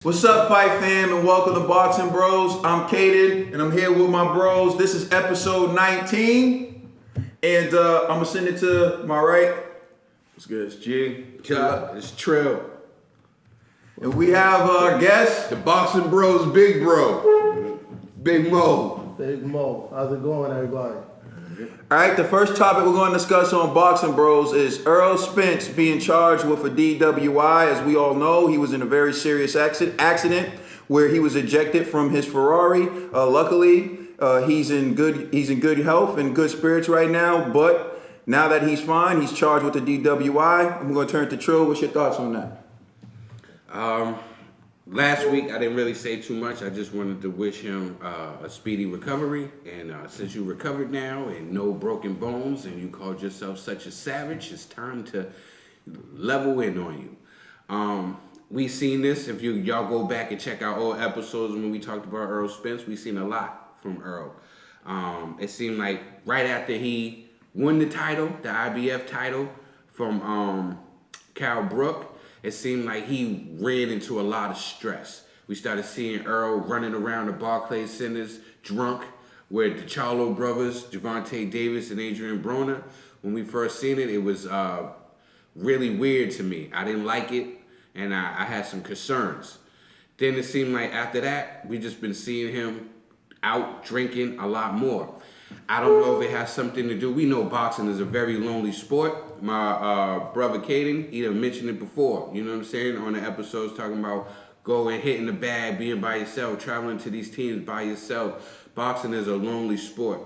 What's up, Fight Fam, and welcome to Boxing Bros. I'm Caden, and I'm here with my bros. This is episode 19, and I'm gonna send it to my right. What's good? It's G. It's Trill. And we have our guest, The Boxing Bros Big Bro. Big Mo. Big Mo. How's it going, everybody? All right, the first topic we're going to discuss on Boxing Bros is Errol Spence being charged with a DWI. As we all know, he was in a very serious accident where he was ejected from his Ferrari. Luckily, he's in good health and good spirits right now. But now that he's fine, he's charged with a DWI. I'm going to turn to Trill. What's your thoughts on that? Last week, I didn't really say too much. I just wanted to wish him a speedy recovery. And since you recovered now and no broken bones and you called yourself such a savage, it's time to level in on you. We seen this. If y'all go back and check out old episodes when we talked about Errol Spence, we seen a lot from Errol. It seemed like right after he won the title, the IBF title from Cal Brook, it seemed like he ran into a lot of stress. We started seeing Earl running around the Barclays Centers drunk with the Charlo brothers, Javante Davis and Adrian Broner. When we first seen it, it was really weird to me. I didn't like it, and I had some concerns. Then it seemed like after that, we just been seeing him out drinking a lot more. I don't know if it has something to do. We know boxing is a very lonely sport. My brother Caden, he done mentioned it before. You know what I'm saying? On the episodes talking about going, hitting the bag, being by yourself, traveling to these teams by yourself. Boxing is a lonely sport.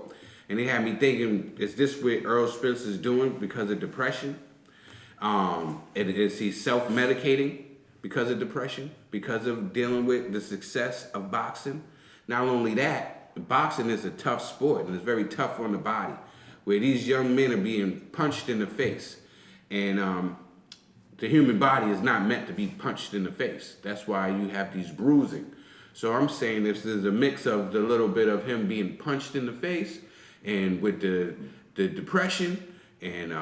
And it had me thinking, is this what Errol Spence is doing because of depression? Is he self-medicating because of depression? Because of dealing with the success of boxing? Not only that, boxing is a tough sport and it's very tough on the body, where these young men are being punched in the face. And the human body is not meant to be punched in the face. That's why you have these bruising. So I'm saying this is a mix of the little bit of him being punched in the face and with the depression and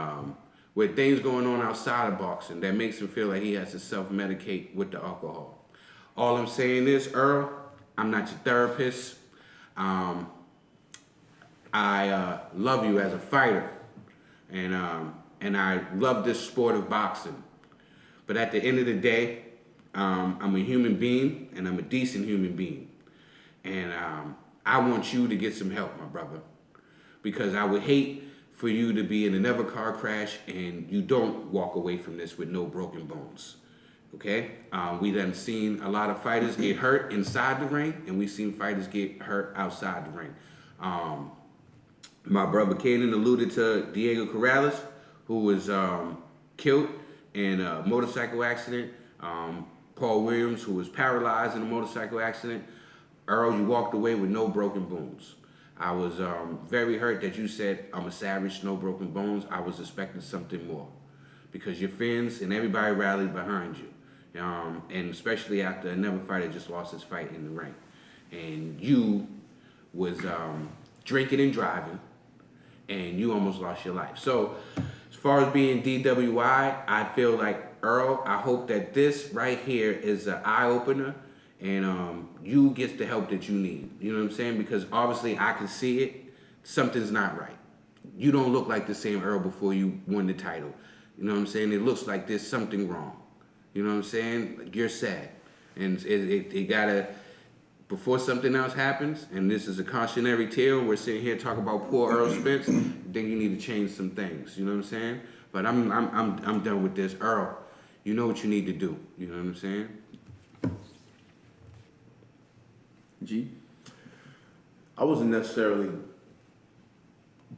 with things going on outside of boxing that makes him feel like he has to self-medicate with the alcohol. All I'm saying is, Earl, I'm not your therapist. I love you as a fighter, and I love this sport of boxing. But at the end of the day, I'm a human being, and I'm a decent human being. And I want you to get some help, my brother, because I would hate for you to be in another car crash and you don't walk away from this with no broken bones. Okay, we done seen a lot of fighters get hurt inside the ring, and we've seen fighters get hurt outside the ring. My brother Kanan alluded to Diego Corrales, who was killed in a motorcycle accident. Paul Williams, who was paralyzed in a motorcycle accident. Earl, you walked away with no broken bones. I was very hurt that you said, I'm a savage, no broken bones. I was expecting something more, because your fans and everybody rallied behind you. And especially after another fighter just lost his fight in the ring. And you was drinking and driving, and you almost lost your life. So as far as being DWI, I feel like, Earl, I hope that this right here is an eye-opener, and you get the help that you need. You know what I'm saying? Because obviously I can see it. Something's not right. You don't look like the same Earl before you won the title. You know what I'm saying? It looks like there's something wrong. You know what I'm saying? Like, you're sad. And it gotta, before something else happens, and this is a cautionary tale, we're sitting here talking about poor Errol Spence, then you need to change some things. You know what I'm saying? But I'm done with this. Earl, you know what you need to do. You know what I'm saying? G? I wasn't necessarily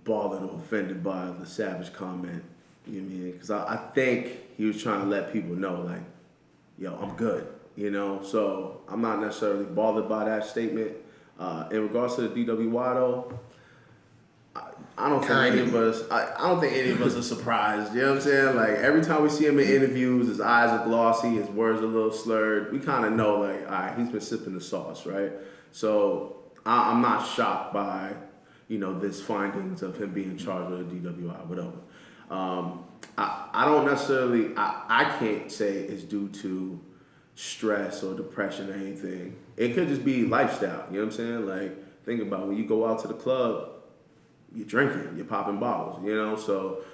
bothered or offended by the savage comment. You know what I mean? Because I think he was trying to let people know, like, yo, I'm good. You know? So I'm not necessarily bothered by that statement. In regards to the DWI, though, I don't think any of us. I don't think any of us are surprised. You know what I'm saying? Like, every time we see him in interviews, his eyes are glossy, his words are a little slurred. We kind of know, like, all right, he's been sipping the sauce, right? So I'm not shocked by, you know, this findings of him being charged with a DWI, whatever. I don't necessarily. I can't say it's due to stress or depression or anything. It could just be lifestyle. You know what I'm saying? Like, think about when you go out to the club, you're drinking, you're popping bottles, you know? So,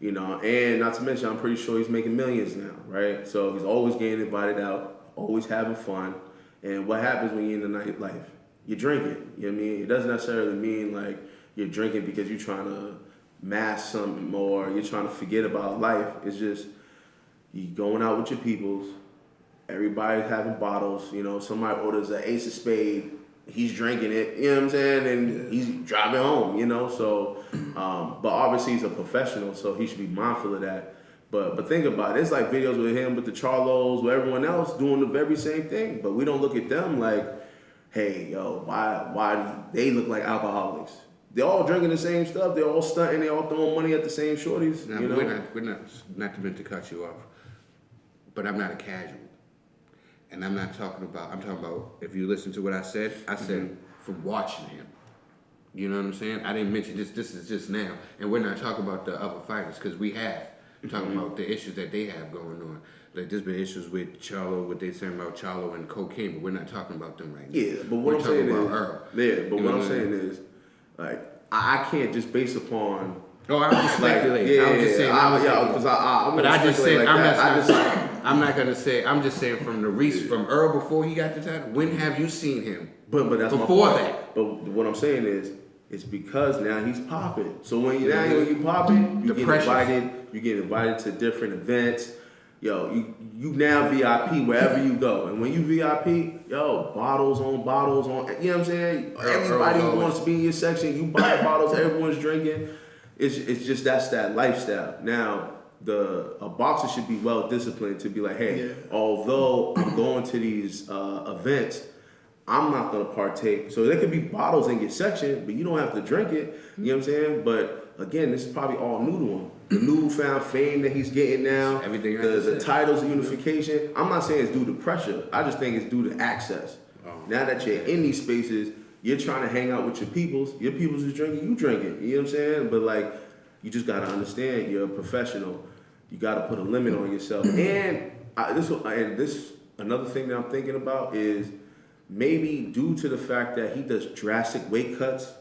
you know, and not to mention, I'm pretty sure he's making millions now, right? So he's always getting invited out, always having fun. And what happens when you're in the nightlife? You're drinking, you know what I mean? It doesn't necessarily mean like you're drinking because you're trying to mask something or you're trying to forget about life. It's just you going out with your peoples, everybody's having bottles, you know, somebody orders an ace of spade, he's drinking it, you know what I'm saying, and he's driving home, you know, so, but obviously he's a professional, so he should be mindful of that. But think about it, it's like videos with him, with the Charlos, with everyone else doing the very same thing, but we don't look at them like, hey, yo, why do they look like alcoholics? They're all drinking the same stuff, they're all stunting, they're all throwing money at the same shorties, Now, you know? we're not meant to cut you off, but I'm not a casual. And I'm talking about, if you listen to what I said from watching him. You know what I'm saying? I didn't mention this is just now. And we're not talking about the other fighters, because we have. We're talking about the issues that they have going on. Like, there's been issues with Charlo, what they saying about Charlo and cocaine, but we're not talking about them right now. Yeah, but what I'm saying is, like, I can't just base upon. Oh, I was just speculating. I was just saying. I'm just saying from from Earl before he got the title. When have you seen him? But that's before my point. that. But what I'm saying is, it's because now he's popping. So when you popping, you get invited to different events. Yo, you now VIP wherever you go, and when you VIP, yo, bottles on, you know what I'm saying? Everybody wants to be in your section. You buy bottles, everyone's drinking. It's just that's that lifestyle. Now, a boxer should be well disciplined to be like, hey, although I'm going to these events, I'm not gonna partake. So there could be bottles in your section, but you don't have to drink it. You know what I'm saying? But again, this is probably all new to him. The newfound fame that he's getting now, the titles, unification. I'm not saying it's due to pressure. I just think it's due to access. Now that you're in these spaces, you're trying to hang out with your peoples. Your peoples is drinking, you drinking. You know what I'm saying? But like, you just gotta understand, you're a professional. You gotta put a limit on yourself. And this another thing that I'm thinking about is maybe due to the fact that he does drastic weight cuts,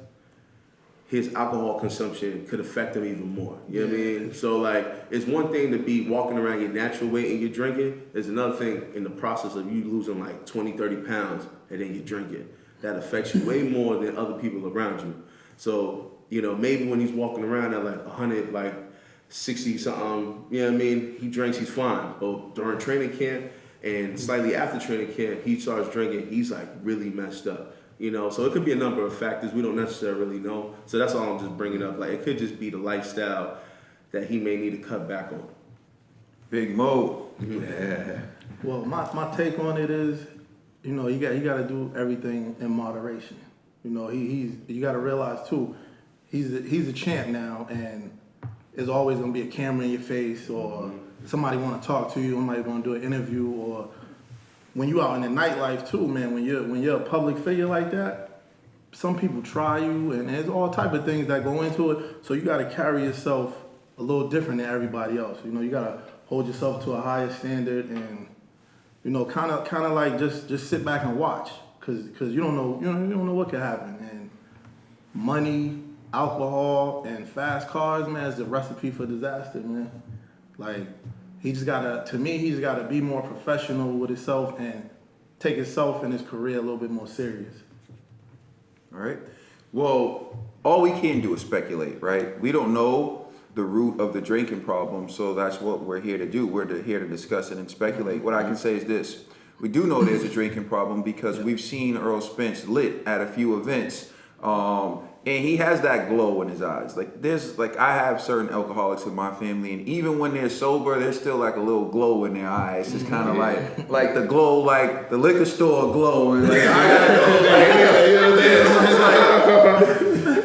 his alcohol consumption could affect him even more. You know what I mean? So like, it's one thing to be walking around your natural weight and you're drinking. There's another thing in the process of you losing like 20, 30 pounds and then you're drinking. That affects you way more than other people around you. So, you know, maybe when he's walking around at like 100, like 60 something, you know what I mean? He drinks, he's fine. But during training camp and slightly after training camp, he starts drinking, he's like really messed up. You know, so it could be a number of factors we don't necessarily know. So that's all I'm just bringing up. Like, it could just be the lifestyle that he may need to cut back on. Big Mo. Yeah. Well, my take on it is, you know, you got to do everything in moderation. You know, you got to realize too, he's a champ now, and there's always gonna be a camera in your face, or somebody want to talk to you, somebody want to do an interview, or when you out in the nightlife too, man. When you're a public figure like that, some people try you, and there's all type of things that go into it. So you got to carry yourself a little different than everybody else. You know, you got to hold yourself to a higher standard, and you know, kind of like just sit back and watch, cause you don't know what could happen. And money, alcohol, and fast cars, man, is the recipe for disaster, man. Like, he's gotta be more professional with himself and take himself and his career a little bit more serious. All right. Well, all we can do is speculate, right? We don't know the root of the drinking problem, so that's what we're here to do. We're here to discuss it and speculate. What I can say is this. We do know there's a drinking problem because we've seen Errol Spence lit at a few events. And he has that glow in his eyes. I have certain alcoholics in my family, and even when they're sober, there's still like a little glow in their eyes. It's kind of like the glow, like the liquor store glow. And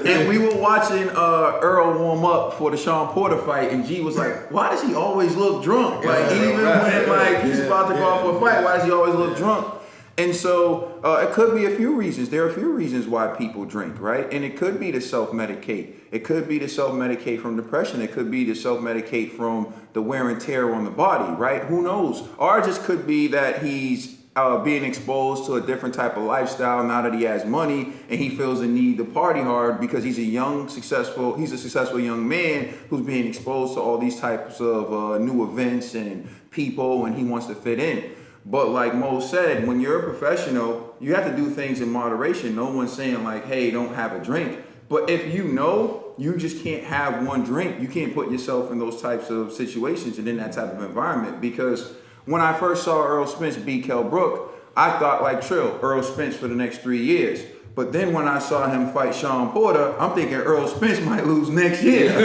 and we were watching Earl warm up for the Sean Porter fight, and G was like, "Why does he always look drunk? Like even when like he's about to go off for a fight, why does he always look drunk?" And so it could be a few reasons. There are a few reasons why people drink, right? And it could be to self-medicate. It could be to self-medicate from depression. It could be to self-medicate from the wear and tear on the body, right? Who knows? Or it just could be that he's being exposed to a different type of lifestyle now that he has money and he feels the need to party hard because he's a successful young man who's being exposed to all these types of new events and people, and he wants to fit in. But like Mo said, when you're a professional, you have to do things in moderation. No one's saying like, hey, don't have a drink. But if you know you just can't have one drink, you can't put yourself in those types of situations and in that type of environment. Because when I first saw Errol Spence beat Kell Brook, I thought like Trill, Errol Spence for the next 3 years. But then when I saw him fight Sean Porter, I'm thinking Errol Spence might lose next year. So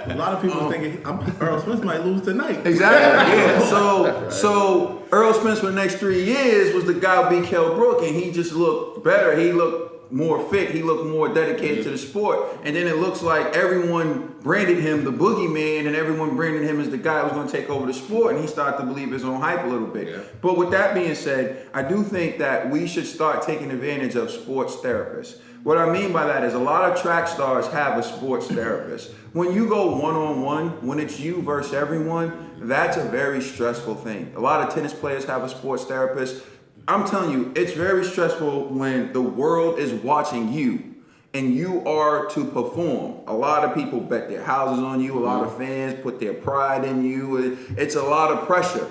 a lot of people thinking Errol Spence might lose tonight. exactly, yeah. So Errol Spence for the next 3 years was the guy who beat Kell Brook, and he just looked better. He looked more fit. He looked more dedicated to the sport. And then it looks like everyone branded him the boogeyman, and everyone branded him as the guy who was going to take over the sport, and he started to believe his own hype a little bit. Yeah. But with that being said, I do think that we should start taking advantage of sports therapists. What I mean by that is a lot of track stars have a sports therapist. When you go one-on-one, when it's you versus everyone, that's a very stressful thing. A lot of tennis players have a sports therapist. I'm telling you, it's very stressful when the world is watching you and you are to perform. A lot of people bet their houses on you. A lot of fans put their pride in you. It's a lot of pressure.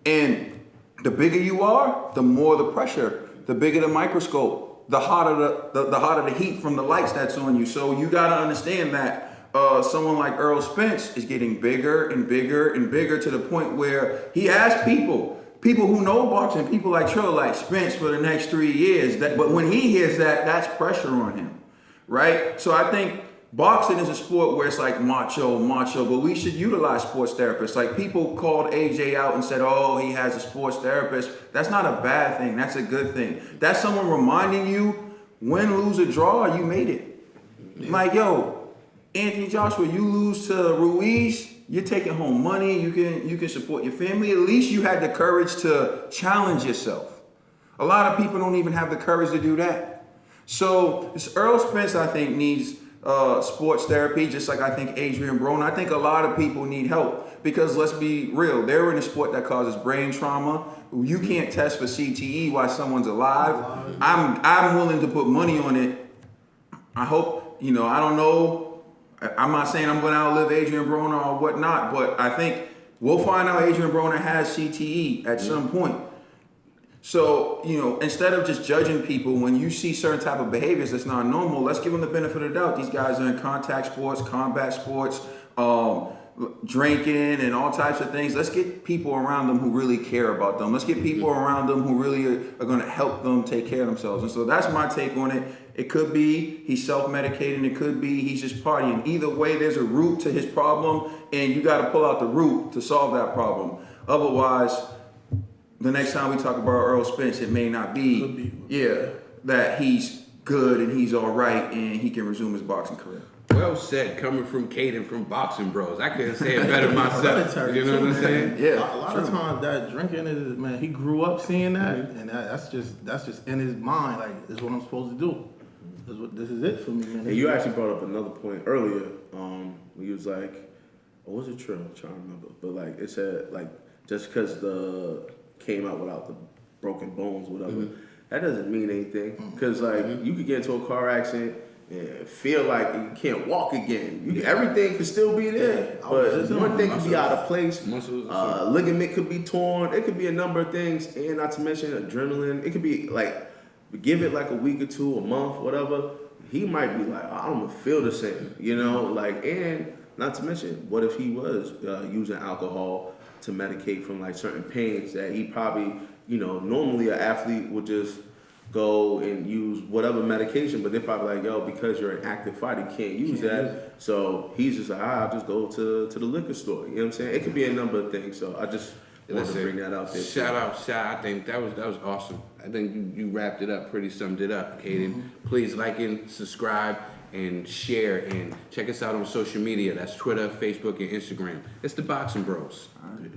And the bigger you are, the more the pressure, the bigger the microscope, the hotter the heat from the lights that's on you. So you got to understand that someone like Errol Spence is getting bigger and bigger and bigger to the point where he has people who know boxing, people like Trill, like Spence for the next 3 years. But when he hears that, that's pressure on him, right? So I think boxing is a sport where it's like macho, but we should utilize sports therapists. Like people called AJ out and said, oh, he has a sports therapist. That's not a bad thing. That's a good thing. That's someone reminding you, win, lose, or draw, you made it. Yeah. Like, yo, Anthony Joshua, you lose to Ruiz, you're taking home money, you can support your family. At least you had the courage to challenge yourself. A lot of people don't even have the courage to do that. So this Errol Spence, I think, needs sports therapy, just like I think Adrian Broner. I think a lot of people need help because let's be real, they're in a sport that causes brain trauma. You can't test for CTE while someone's alive. I'm willing to put money on it. I hope, I don't know. I'm not saying I'm going to outlive Adrian Broner or whatnot, but I think we'll find out Adrian Broner has CTE at some point. So, instead of just judging people, when you see certain type of behaviors that's not normal, let's give them the benefit of the doubt. These guys are in contact sports, combat sports, drinking and all types of things. Let's get people around them who really care about them. Let's get people around them who really are going to help them take care of themselves. And so that's my take on it. It could be he's self-medicating. It could be he's just partying. Either way, there's a root to his problem, and you got to pull out the root to solve that problem. Otherwise, the next time we talk about Errol Spence, it may not be, that he's good and he's all right and he can resume his boxing career. Well said, coming from Caden from Boxing Bros. I couldn't say it better myself. You know what I'm saying? Yeah. A lot of times that drinking is, man, he grew up seeing that, and that's just in his mind. Like, this is what I'm supposed to do. This is it for me, man. And you actually brought up another point earlier. He was like, what was it true? I'm trying to remember. But like it said, like just because the came out without the broken bones, whatever, that doesn't mean anything. Because like you could get into a car accident and feel like you can't walk again. Everything could still be there, but one thing could be out of place. Ligament could be torn. It could be a number of things, and not to mention adrenaline. It could be like. Give it like a week or two, a month, whatever. He might be like, I don't feel the same, and not to mention, what if he was using alcohol to medicate from like certain pains that he probably, normally an athlete would just go and use whatever medication, but they're probably like, yo, because you're an active fighter, you can't use that. So he's just like, I'll just go to the liquor store. You know what I'm saying? It could be a number of things. So I just wanted to bring that out there. Shout out. I think that was awesome. I think you wrapped it up, summed it up, Caden. Please like and subscribe and share and check us out on social media. That's Twitter, Facebook, and Instagram. It's the Boxing Bros. All right.